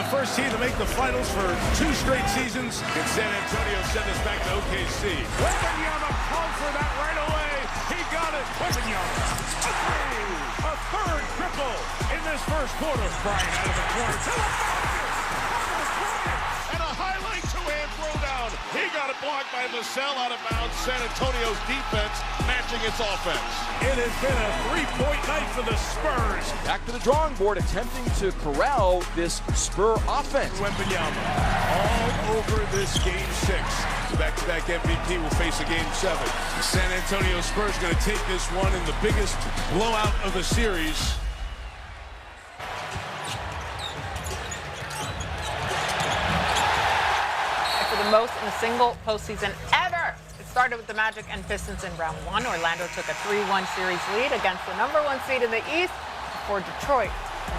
first team to make the finals for 2 straight seasons. Can San Antonio send us back to OKC? Wembanyama called for that right away. He got it. Wembanyama. A third triple in this first quarter. Bryant out of the corner to the basket. And a highlight two-hand throwdown. He got it blocked by Vassell out of bounds. San Antonio's defense matching its offense. It has been a 3-point night for the Spurs. Back to the drawing board, attempting to corral this Spur offense. Wembanyama all over this Game 6. Back-to-back MVP will face a Game 7. The San Antonio Spurs going to take this one in the biggest blowout of the series. For the most in a single postseason ever. It started with the Magic and Pistons in round 1. Orlando took a 3-1 series lead against the #1 seed in the East before Detroit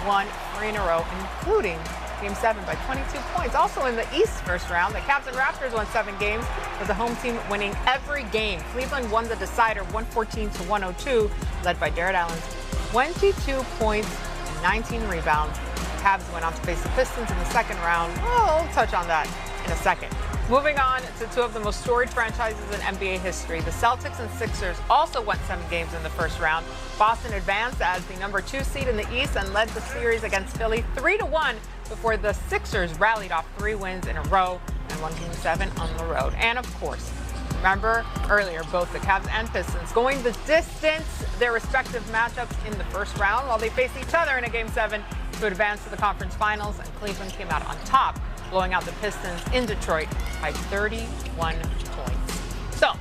won 3 in a row, including Game 7 by 22 points. Also in the East first round, the Cavs and Raptors won 7 games, with the home team winning every game. Cleveland won the decider 114-102, led by Jarrett Allen's 22 points and 19 rebounds. The Cavs went on to face the Pistons in the second round. We'll touch on that in a second. Moving on to 2 of the most storied franchises in NBA history. The Celtics and Sixers also went 7 games in the first round. Boston advanced as the #2 seed in the East and led the series against Philly 3-1 before the Sixers rallied off 3 wins in a row and won Game 7 on the road. And of course, remember earlier, both the Cavs and Pistons going the distance, their respective matchups in the first round, while they faced each other in a Game 7 to advance to the conference finals, and Cleveland came out on top, blowing out the Pistons in Detroit by 31 points. So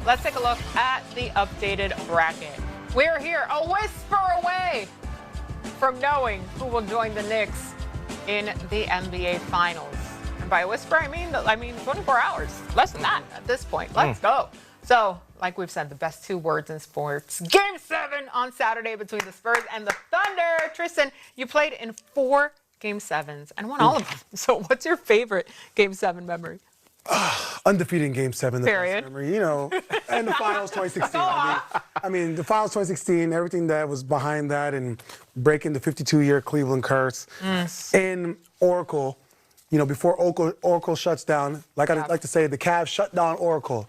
let's take a look at the updated bracket. We're here a whisper away from knowing who will join the Knicks in the NBA Finals. And by a whisper, I mean 24 hours. Less than that at this point. Let's go. So, like we've said, the best 2 words in sports. Game 7 on Saturday between the Spurs and the Thunder. Tristan, you played in 4 Game 7s and won all of them. So what's your favorite Game 7 memory? Undefeated in Game 7. The Period. best memory, and the Finals 2016. I mean, the Finals 2016, everything that was behind that and breaking the 52-year Cleveland curse. In Oracle, before Oracle shuts down, like I like to say, the Cavs shut down Oracle.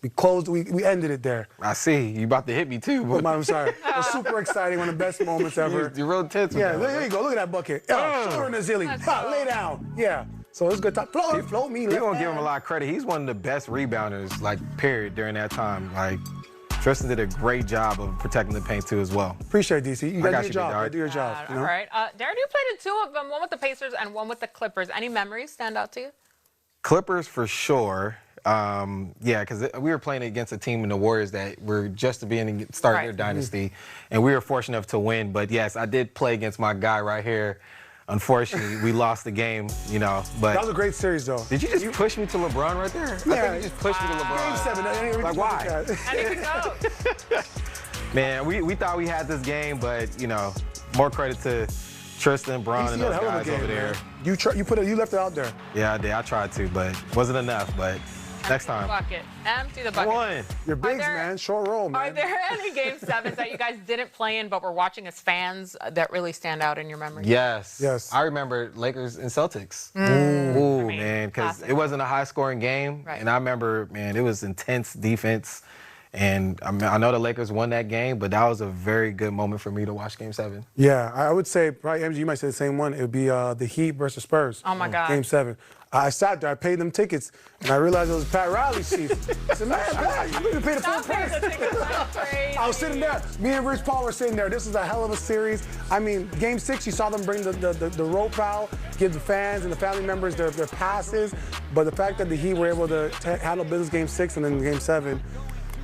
We closed, we ended it there. I see. You about to hit me too. But I'm sorry. It was super exciting, one of the best moments ever. You're real tense with that, there you go. Look at that bucket. Shoulder in the zilly. Lay down. Yeah. So it was a good time. Float me. We're going to give him a lot of credit. He's one of the best rebounders, period, during that time. Tristan did a great job of protecting the paint, too, as well. Appreciate it, DC. You got to do your job. Dark. Do your job. All right. Darren, you played in 2 of them, one with the Pacers and one with the Clippers. Any memories stand out to you? Clippers, for sure. Because we were playing against a team in the Warriors that were just starting their dynasty, and we were fortunate enough to win. But, yes, I did play against my guy right here. Unfortunately, we lost the game, but... That was a great series, though. Did you just push me to LeBron right there? Yeah. I think you just pushed me to LeBron. Game 7. Why? Man, we thought we had this game, but, more credit to Tristan, Braun, and those guys over there. You left it out there. Yeah, I did. I tried to, but wasn't enough. But next time. Empty the bucket. One. You're bigs, man. Short roll, man. Are there any Game 7s that you guys didn't play in but were watching as fans that really stand out in your memory? Yes. I remember Lakers and Celtics. Ooh, man, because it wasn't a high-scoring game. Right. And I remember, man, it was intense defense. And I know the Lakers won that game, but that was a very good moment for me to watch Game 7. Yeah, I would say, probably, MG, you might say the same one. It would be the Heat versus Spurs. Oh, my God. Game 7. I sat there, I paid them tickets, and I realized it was Pat Riley's seat. I said, man, you didn't pay the full price. I was sitting there. Me and Rich Paul were sitting there. This was a hell of a series. I mean, Game 6, you saw them bring the rope out, give the fans and the family members their passes. But the fact that the Heat were able to handle business Game 6 and then Game 7.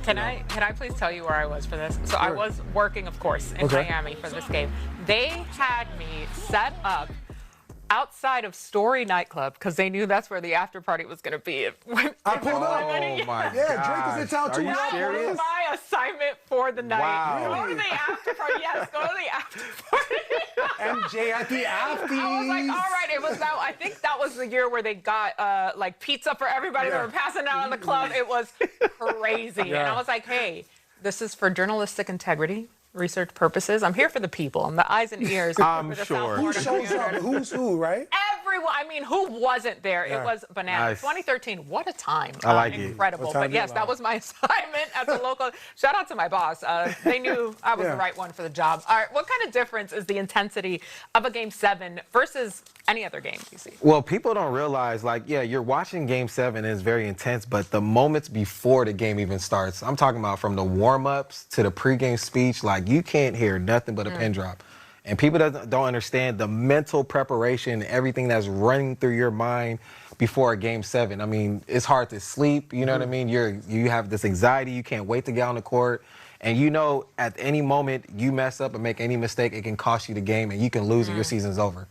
Can I please tell you where I was for this? So I was working, of course, in Miami for this game. They had me set up outside of Story nightclub because they knew that's where the after party was going to be. I pulled up. Oh my God. Yeah, Drake was in town too. Are you serious? My assignment for the night. Wow. Go to the after party. Yes, go to the after party. MJ at the after. I was like, all right. It was that. I think that was the year where they got like pizza for everybody. They were passing out in the club. It was crazy. And I was like, hey, this is for journalistic integrity, research purposes. I'm here for the people. I'm the eyes and ears. I'm sure. Who shows up? Who's who, right? everyone, I mean, who wasn't there? Yeah. It was bananas. Nice. 2013, what a time. I like it. Incredible. What time But yes, is it? that was my assignment as a local. Shout out to my boss. They knew I was Yeah. the right one for the job. All right, what kind of difference is the intensity of a Game 7 versus any other game you see? Well, people don't realize, like, yeah, you're watching Game 7 and it's very intense, but the moments before the game even starts, I'm talking about from the warm-ups to the pregame speech, like, you can't hear nothing but a pin drop. And people don't understand the mental preparation, everything that's running through your mind before a Game 7. I mean, it's hard to sleep, you know what I mean? You have this anxiety, you can't wait to get on the court. And you know, at any moment you mess up and make any mistake, it can cost you the game and you can lose and your season's over.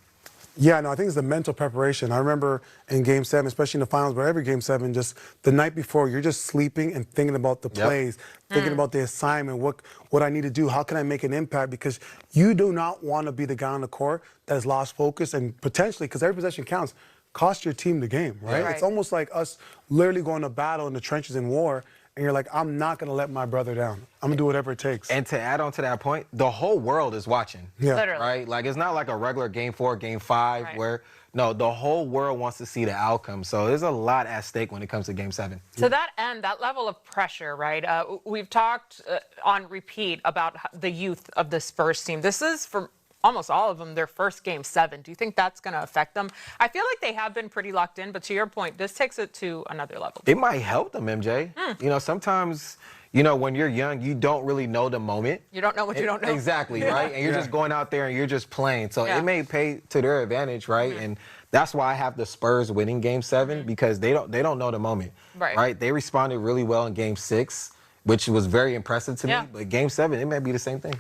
Yeah, no, I think it's the mental preparation. I remember in Game 7, especially in the finals, but every Game 7, just the night before, you're just sleeping and thinking about the plays, thinking about the assignment, what I need to do, how can I make an impact, because you do not want to be the guy on the court that has lost focus and potentially, because every possession counts, cost your team the game, right? Right. It's almost like us literally going to battle in the trenches in war, and you're like, I'm not going to let my brother down. I'm going to do whatever it takes. And to add on to that point, the whole world is watching. Yeah. Literally. Right? Like, it's not like a regular Game 4, Game 5, Right. where, no, the whole world wants to see the outcome. So there's a lot at stake when it comes to Game 7. To that end, that level of pressure, right? We've talked on repeat about the youth of the Spurs team. This is, for almost all of them, their first Game 7. Do you think that's going to affect them? I feel like they have been pretty locked in, but to your point, this takes it to another level. It might help them, MJ. You know, sometimes, you know, when you're young, you don't really know the moment. You don't know what you don't know. Exactly, right? And you're just going out there and you're just playing. So Yeah. it may pay to their advantage, right? And that's why I have the Spurs winning Game 7 because they don't know the moment, Right. They responded really well in Game 6, which was very impressive to Yeah. me. But Game 7, it may be the same thing.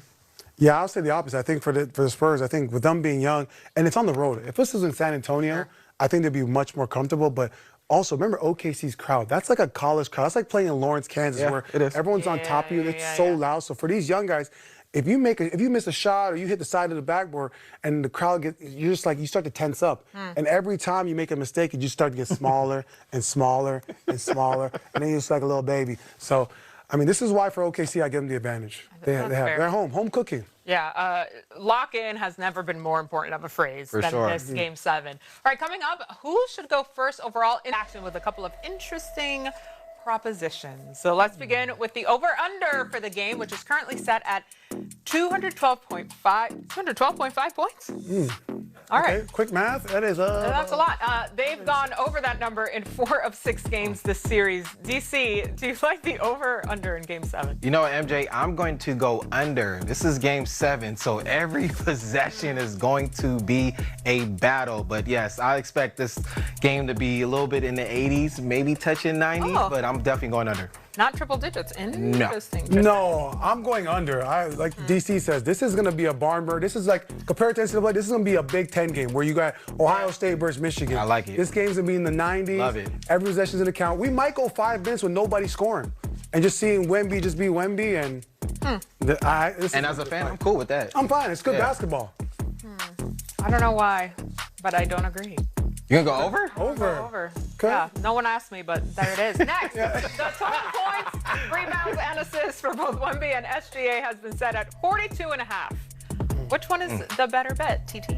Yeah, I'll say the opposite. I think for the Spurs, I think with them being young, and it's on the road. If this was in San Antonio, I think they'd be much more comfortable. But also, remember OKC's crowd. That's like a college crowd. That's like playing in Lawrence, Kansas, Yeah, where it is. everyone's on top of you. It's so loud. So for these young guys, if you miss a shot or you hit the side of the backboard and the crowd you start to tense up. And every time you make a mistake, you just start to get smaller and smaller and smaller, and then you're just like a little baby. So, I mean, this is why for OKC I give them the advantage. They're home cooking. Yeah, lock-in has never been more important of a phrase than sure. this Game 7. All right, coming up, who should go first overall in action with a couple of interesting propositions. So let's begin with the over-under for the game, which is currently set at 212.5 points. All right. Okay, quick math. That's a lot. They've gone over that number in 4 of 6 games this series. DC, do you like the over/under in Game 7? You know, MJ, I'm going to go under. This is Game 7, so every possession is going to be a battle. But yes, I expect this game to be a little bit in the 80s, maybe touching 90s, but I'm definitely going under. Not triple digits. Interesting. No, I'm going under. Like DC says, this is going to be a barn burner. This is like, compared to NCAA, this is going to be a Big Ten game where you got Ohio State versus Michigan. I like it. This game's going to be in the 90s. Love it. Every possession's in the count. We might go 5 minutes with nobody scoring and just seeing Wemby just be Wemby. And And as a fan, I'm cool with that. I'm fine. It's good basketball. I don't know why, but I don't agree. You gonna go over? Over. Okay. Yeah, no one asked me, but there it is. Next, the total points, rebounds, and assists for both Wemby and SGA has been set at 42.5. Which one is the better bet, TT?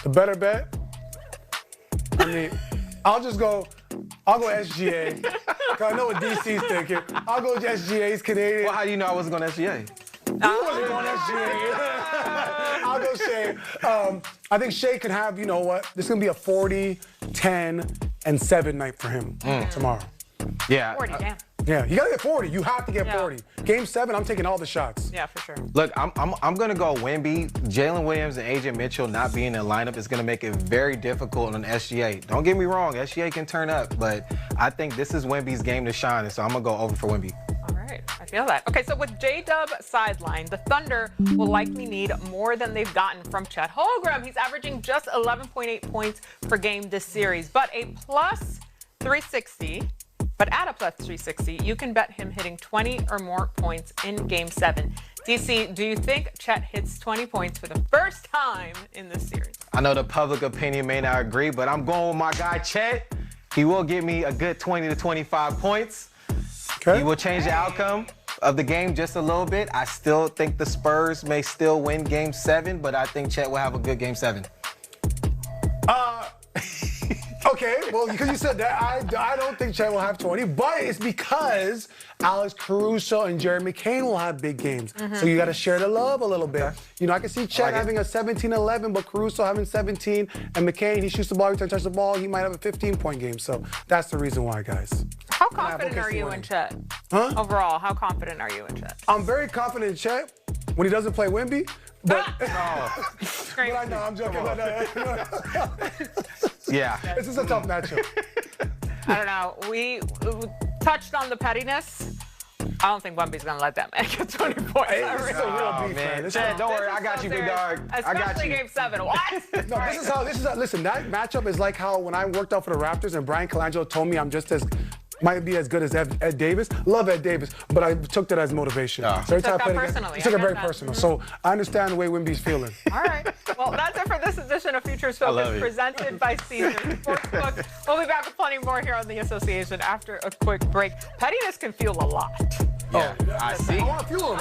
The better bet? I mean, I'll go SGA. Cause I know what DC's thinking. I'll go with SGA. He's Canadian. Well, how do you know I wasn't going to SGA? You wasn't going SGA. I'll go Shea. I think Shea can have, you know what? This is going to be a 40, 10, and 7 night for him tomorrow. Yeah. 40, damn. Yeah, you got to get 40. You have to get 40. Game 7, I'm taking all the shots. Yeah, for sure. Look, I'm going to go Wemby. Jalen Williams and AJ Mitchell not being in the lineup is going to make it very difficult on SGA. Don't get me wrong, SGA can turn up, but I think this is Wemby's game to shine, and so I'm going to go over for Wemby. All right, I feel that. Okay, so with J-Dub sidelined, the Thunder will likely need more than they've gotten from Chet Holmgren. He's averaging just 11.8 points per game this series, but a plus 360. But at a plus 360, you can bet him hitting 20 or more points in Game 7. DC, do you think Chet hits 20 points for the first time in this series? I know the public opinion may not agree, but I'm going with my guy Chet. He will give me a good 20 to 25 points. Okay. He will change the outcome of the game just a little bit. I still think the Spurs may still win Game 7, but I think Chet will have a good Game 7. Okay, well, because you said that, I don't think Chet will have 20, but it's because Alex Caruso and Jeremy McCain will have big games. So you got to share the love a little bit. You know, I can see Chet having a 17-11, but Caruso having 17, and McCain, he shoots the ball, every time he touches the ball, he might have a 15-point game. So that's the reason why, guys. How confident are you in Chet? Huh? Overall, how confident are you in Chet? I'm very confident in Chet when he doesn't play Wemby, but Great. but I know, I'm joking. Yeah. This is a tough matchup. I don't know. We touched on the pettiness. I don't think Wemby's going to let that man get 20 points. Hey, this is a real beef, man. man. Don't worry, I got you, big dog. I got Especially you. game 7. What? No, this is how, listen, that matchup is like how when I worked out for the Raptors and Brian Colangelo told me I'm just as, might be as good as Ed Davis. Love Ed Davis, but I took that as motivation. So every time I played against, I took it very personal. So I understand the way Wemby's feeling. All right. Well, that's it for this edition of Futures Focus presented by Caesars Sportsbook. We'll be back with plenty more here on the Association after a quick break. Pettiness can fuel a lot. Yeah, I see. I want to fuel him.